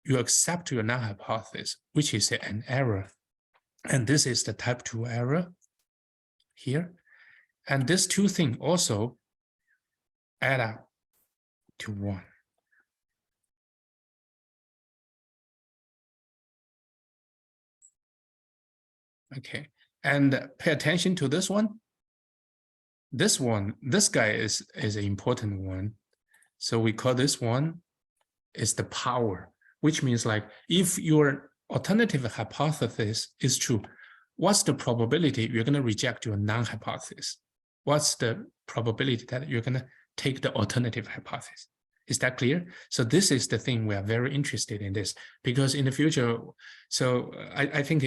you accept your null hypothesis, which is an error. And this is the type 2 error here. And these two things also add up to 1. Okay, and pay attention to this one. This guy is an important one. So we call this one is the power, which means like if your alternative hypothesis is true, what's the probability you're going to reject your non-hypothesis? What's the probability that you're going to take the alternative hypothesis? Is that clear? So this is the thing we are very interested in this, because in the future, so I think,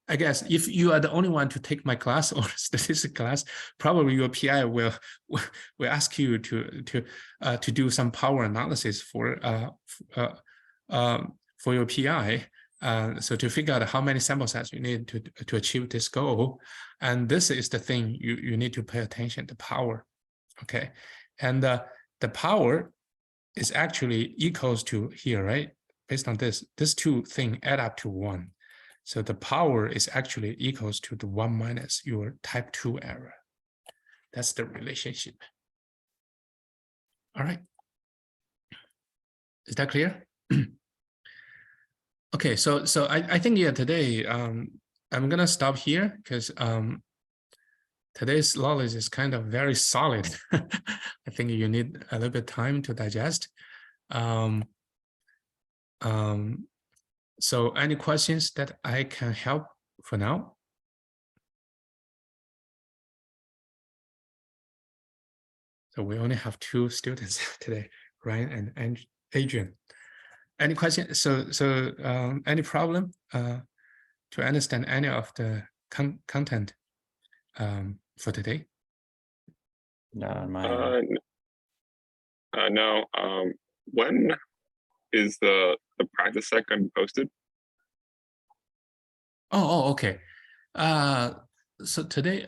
I guess if you are the only one to take my class or statistics class, probably your PI will ask you to do some power analysis for your PI. So to figure out how many sample sets you need to achieve this goal. And this is the thing you need to pay attention, the power, okay? And the power is actually equals to here, right? Based on this, these two things add up to 1. So the power is actually equals to the 1 minus your type 2 error. That's the relationship. All right. Is that clear? Okay, so I think, yeah, today I'm gonna stop here because today's knowledge is kind of very solid. I think you need a little bit of time to digest. So any questions that I can help for now? So we only have 2 students today, Ryan and Adrian. Any questions? So any problem to understand any of the content for today? No, no. When is the practice set going to be posted? Oh, okay. So today,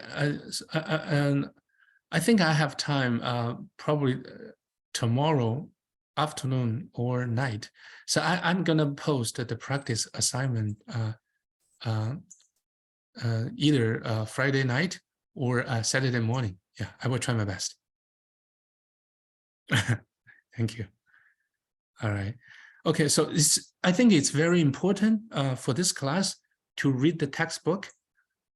I think I have time. Probably tomorrow afternoon or night. So I'm gonna post the practice assignment either Friday night or Saturday morning. Yeah, I will try my best. Thank you. All right. Okay, so I think it's very important for this class to read the textbook.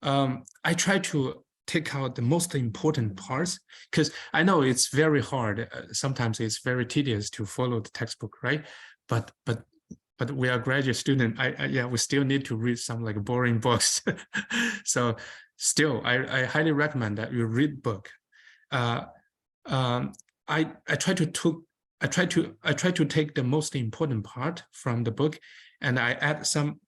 I try to take out the most important parts because I know it's very hard. Sometimes it's very tedious to follow the textbook, right? But we are graduate student. Yeah, we still need to read some like boring books. So still, I highly recommend that you read book. I try to take the most important part from the book, and I add some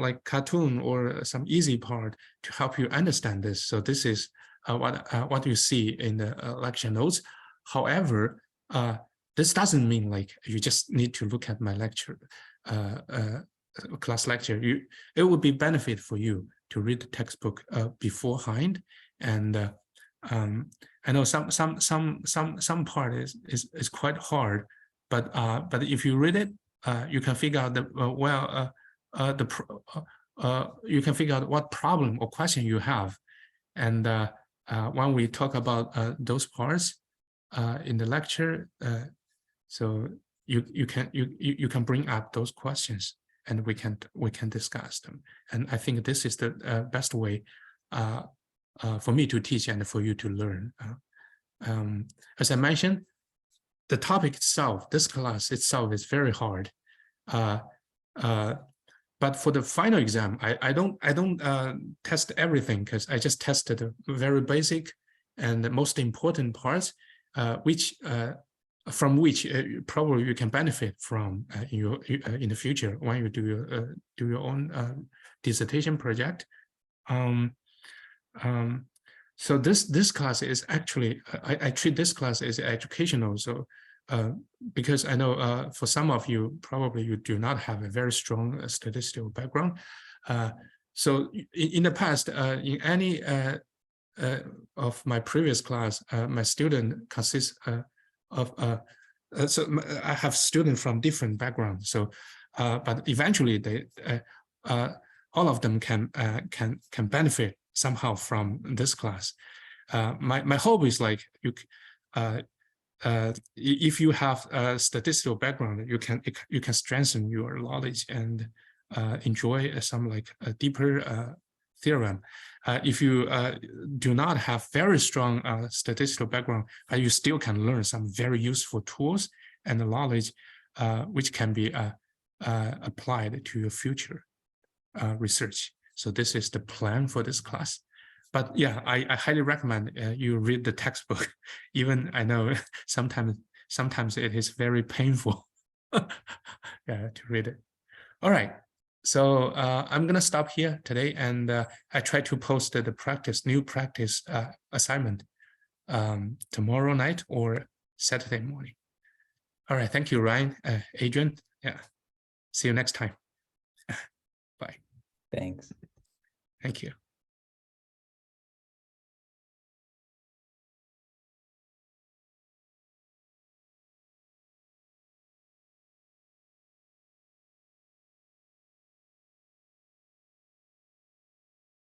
like cartoon or some easy part to help you understand this. So this is what you see in the lecture notes. However, this doesn't mean like you just need to look at my lecture, class lecture. It would be benefit for you to read the textbook beforehand, and I know some part is quite hard, but if you read it, you can figure out you can figure out what problem or question you have, and when we talk about those parts in the lecture, so you can bring up those questions, and we can discuss them. And I think this is the best way for me to teach and for you to learn. As I mentioned, the topic itself, this class itself is very hard. But for the final exam, I don't test everything because I just tested the very basic and the most important parts, from which probably you can benefit from in the future when you do your own dissertation project. So this class is actually, I treat this class as educational. So because I know for some of you, probably you do not have a very strong statistical background. So in the past, in any of my previous class, my student consists of, so I have students from different backgrounds. So, but eventually they, all of them can benefit somehow from this class. My hope is like if you have a statistical background, you can strengthen your knowledge and enjoy some like a deeper theorem. If you do not have very strong statistical background, you still can learn some very useful tools and knowledge which can be applied to your future research. So this is the plan for this class. But yeah, I highly recommend you read the textbook. Even I know sometimes it is very painful yeah, to read it. All right, so I'm gonna stop here today, and I try to post the new practice assignment tomorrow night or Saturday morning. All right, thank you, Ryan, Adrian. Yeah, see you next time. Bye. Thanks. Thank you.